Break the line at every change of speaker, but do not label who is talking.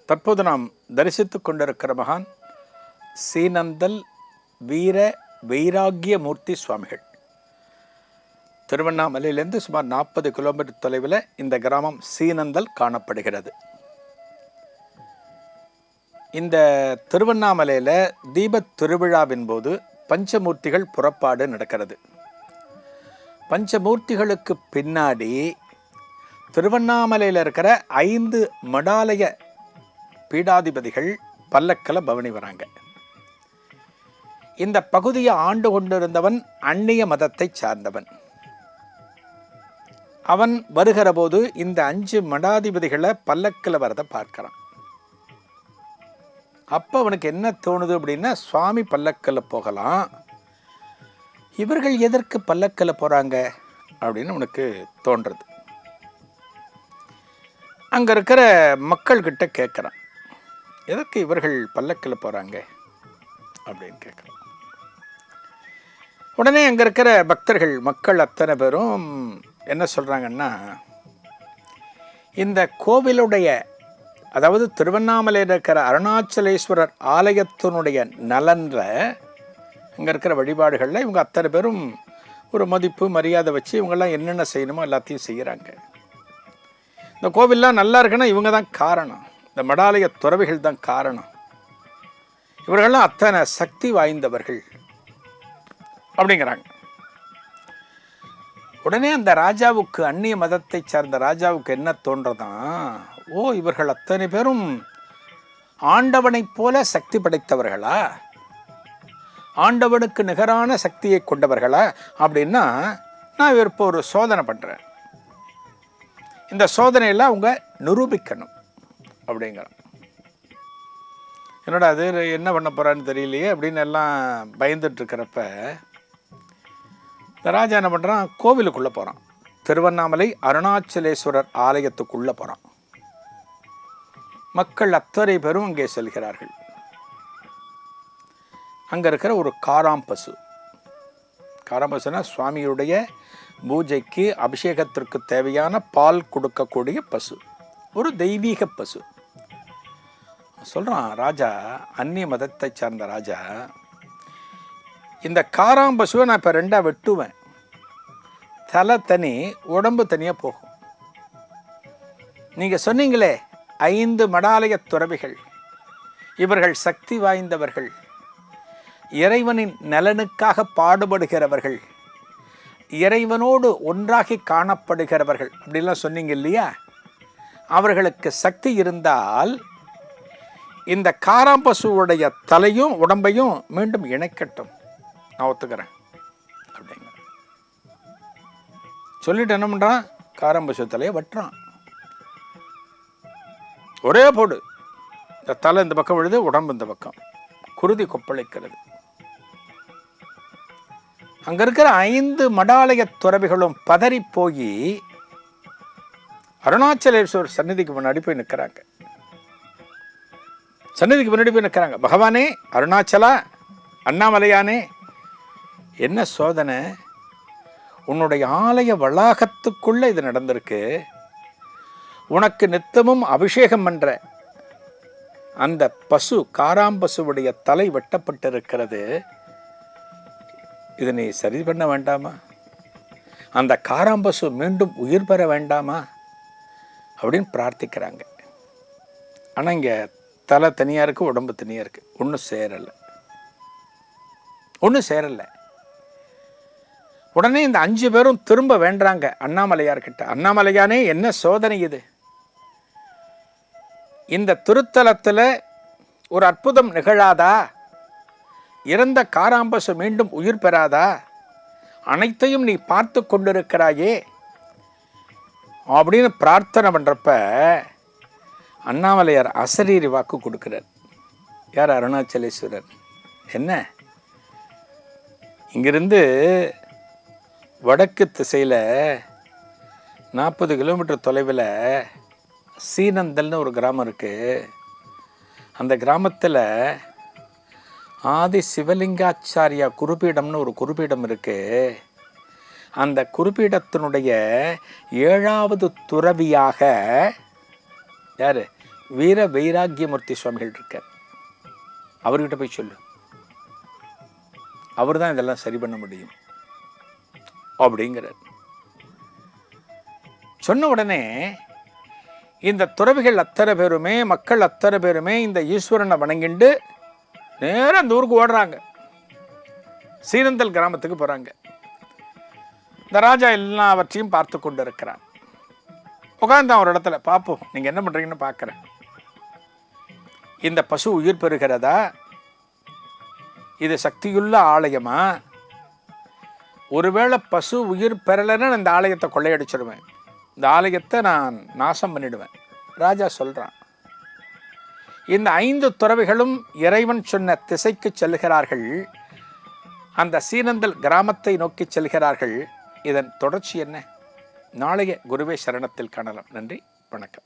தற்போது நாம் தரிசித்து கொண்டிருக்கிற மகான் சீனந்தல் வீர வைராகிய மூர்த்தி சுவாமிகள். திருவண்ணாமலையிலிருந்து சுமார் 40 கிலோமீட்டர் தொலைவில் இந்த கிராமம் சீனந்தல் காணப்படுகிறது. இந்த திருவண்ணாமலையில் தீபத் திருவிழாவின் போது பஞ்சமூர்த்திகள் புறப்பாடு நடக்கிறது. பஞ்சமூர்த்திகளுக்கு பின்னாடி திருவண்ணாமலையில் இருக்கிற 5 மடாலய பீடாதிபதிகள் பல்லக்கில் பவனி வராங்க. இந்த பகுதியை ஆண்டு கொண்டிருந்தவன் அந்நிய மதத்தை சார்ந்தவன். அவன் வருகிற போது இந்த 5 மடாதிபதிகளை பல்லக்கில் வரதை பார்க்கிறான். அப்போ அவனுக்கு என்ன தோணுது அப்படின்னா, சுவாமி பல்லக்கில் போகலாம், இவர்கள் எதற்கு பல்லக்கில் போகிறாங்க அப்படின்னு அவனுக்கு தோன்றுறது. அங்கே இருக்கிற மக்கள்கிட்ட கேட்குறான், எதற்கு இவர்கள் பல்லக்கில் போகிறாங்க அப்படின்னு கேட்குறான். உடனே அங்கே இருக்கிற பக்தர்கள் மக்கள் அத்தனை பேரும் என்ன சொல்கிறாங்கன்னா, இந்த கோவிலுடைய, அதாவது திருவண்ணாமலையில் இருக்கிற அருணாச்சலேஸ்வரர் ஆலயத்தினுடைய நலனில் அங்கே இருக்கிற வழிபாடுகளில் இவங்க அத்தனை பேரும் ஒரு மதிப்பு மரியாதை வச்சு இவங்கெல்லாம் என்னென்ன செய்யணுமோ எல்லாத்தையும் செய்கிறாங்க. இந்த கோவில்லாம் நல்லா இருக்குன்னா இவங்க தான் காரணம், இந்த மடாலய துறவிகள் தான் காரணம், இவர்கள்லாம் அத்தனை சக்தி வாய்ந்தவர்கள் அப்படிங்கிறாங்க. உடனே அந்த ராஜாவுக்கு, அந்நிய மதத்தை சார்ந்த ராஜாவுக்கு என்ன தோன்றதான், ஓ இவர்கள் அத்தனை பேரும் ஆண்டவனைப் போல சக்தி படைத்தவர்களா, ஆண்டவனுக்கு நிகரான சக்தியை கொண்டவர்களா அப்படின்னா, நான் இப்போ ஒரு சோதனை பண்ணுறேன், இந்த சோதனையில் அவங்க நிரூபிக்கணும் அப்படிங்கிறான். என்னோட அது என்ன பண்ண போகிறான்னு தெரியலையே அப்படின்னு எல்லாம் பயந்துட்டு இருக்கிறப்ப இந்த ராஜா என்ன பண்ணுறான், கோவிலுக்குள்ளே போகிறான். திருவண்ணாமலை அருணாச்சலேஸ்வரர் ஆலயத்துக்குள்ளே போகிறான். மக்கள் அத்தனை பேரும் அங்கே செல்கிறார்கள். அங்கே இருக்கிற ஒரு காராம்பசு, காராம்பசுனா சுவாமியுடைய பூஜைக்கு அபிஷேகத்திற்கு தேவையான பால் கொடுக்கக்கூடிய பசு, ஒரு தெய்வீக பசு. சொல்கிறான் ராஜா, அந்நிய மதத்தை சார்ந்த ராஜா, இந்த காராம்பசுவை நான் இப்போ 2ஆக வெட்டுவேன், தலை தனி உடம்பு தனியாக போகும். நீங்கள் சொன்னீங்களே 5 மடாலய துறவிகள், இவர்கள் சக்தி வாய்ந்தவர்கள், இறைவனின் நலனுக்காக பாடுபடுகிறவர்கள், இறைவனோடு ஒன்றாகி காணப்படுகிறவர்கள் அப்படிலாம் சொன்னீங்க இல்லையா, அவர்களுக்கு சக்தி இருந்தால் இந்த காராம்பசுவுடைய தலையும் உடம்பையும் மீண்டும் இணைக்கட்டும், நான் ஒத்துக்கிறேன் அப்படிங்க சொல்லிட்டு என்ன பண்ணுறான், காராம்பசு தலையை வெட்டுறான். ஒரே போடு, இந்த தலை இந்த பக்கம் விழுது, உடம்பு இந்த பக்கம், குருதி கொப்பளிக்கிறது. அங்கே இருக்கிற 5 மடாலய துறவிகளும் பதறி போய் அருணாச்சலேஸ்வரர் சந்நிதிக்கு முன்னாடி போய் நிற்கிறாங்க. சந்நிதிக்கு முன்னாடி போய் நிற்கிறாங்க. பகவானே, அருணாச்சலா, அண்ணாமலையானே, என்ன சோதனை, உன்னுடைய ஆலய வளாகத்துக்குள்ளே இது நடந்திருக்கு, உனக்கு நித்தமும் அபிஷேகம் என்ற அந்த பசு, காராம்பசுவுடைய தலை வெட்டப்பட்டிருக்கிறது, இதை நீ சரி பண்ண வேண்டாமா, அந்த காராம்பசு மீண்டும் உயிர் பெற வேண்டாமா அப்படின்னு பிரார்த்திக்கிறாங்க. ஆனால் இங்கே தலை தனியாக இருக்குது, உடம்பு தனியாக இருக்குது, ஒன்றும் சேரலை. உடனே இந்த 5 பேரும் திரும்ப வேண்டாங்க அண்ணாமலையார்கிட்ட, அண்ணாமலையானே என்ன சோதனை இது, இந்த திருத்தலத்தில் ஒரு அற்புதம் நிகழாதா, இறந்த காராம்பசு மீண்டும் உயிர் பெறாதா, அனைத்தையும் நீ பார்த்து கொண்டிருக்கிறாயே அப்படின்னு பிரார்த்தனை பண்ணுறப்ப அண்ணாமலையார் அசரீரி வாக்கு கொடுக்கிறார். யார், அருணாச்சலேஸ்வரர். என்ன, இங்கிருந்து வடக்கு திசையில் 40 கிலோமீட்டர் தொலைவில் சீனந்தல்னு ஒரு கிராமம் இருக்குது. அந்த கிராமத்தில் ஆதி சிவலிங்காச்சாரியா குருபீடம்னு ஒரு குருபீடம் இருக்குது. அந்த குருபீடத்தினுடைய 7வது துறவியாக யார், வீர வைராக்கியமூர்த்தி சுவாமிகள் இருக்கார், அவர்கிட்ட போய் சொல்லு, அவர் தான் இதெல்லாம் சரி பண்ண முடியும் அப்படிங்கிறார். சொன்ன உடனே இந்த துறவிகள் அத்தனை பேருமே, மக்கள் அத்தனை பேருமே இந்த ஈஸ்வரனை வணங்கிண்டு நேரம் அந்த ஊருக்கு ஓடுறாங்க. சீனந்தல் கிராமத்துக்கு போகிறாங்க. இந்த ராஜா எல்லாவற்றையும் பார்த்து கொண்டு இருக்கிறான். உட்காந்தான் ஒரு இடத்துல, பார்ப்போம் நீங்கள் என்ன பண்ணுறீங்கன்னு பார்க்குறேன். இந்த பசு உயிர் பெறுகிறதா, இது சக்தியுள்ள ஆலயமா, ஒருவேளை பசு உயிர் பெறலைன்னு இந்த ஆலயத்தை கொள்ளையடிச்சிடுவேன், இந்த ஆலயத்தை நான் நாசம் பண்ணிடுவேன். ராஜா சொல்கிறான். இந்த 5 துறவிகளும் இறைவன் சொன்ன திசைக்கு செல்கிறார்கள். அந்த சீனந்தல் கிராமத்தை நோக்கி செல்கிறார்கள். இதன் தொடர்ச்சி என்ன? நாளைய குருவே சரணத்தில் காணலாம். நன்றி, வணக்கம்.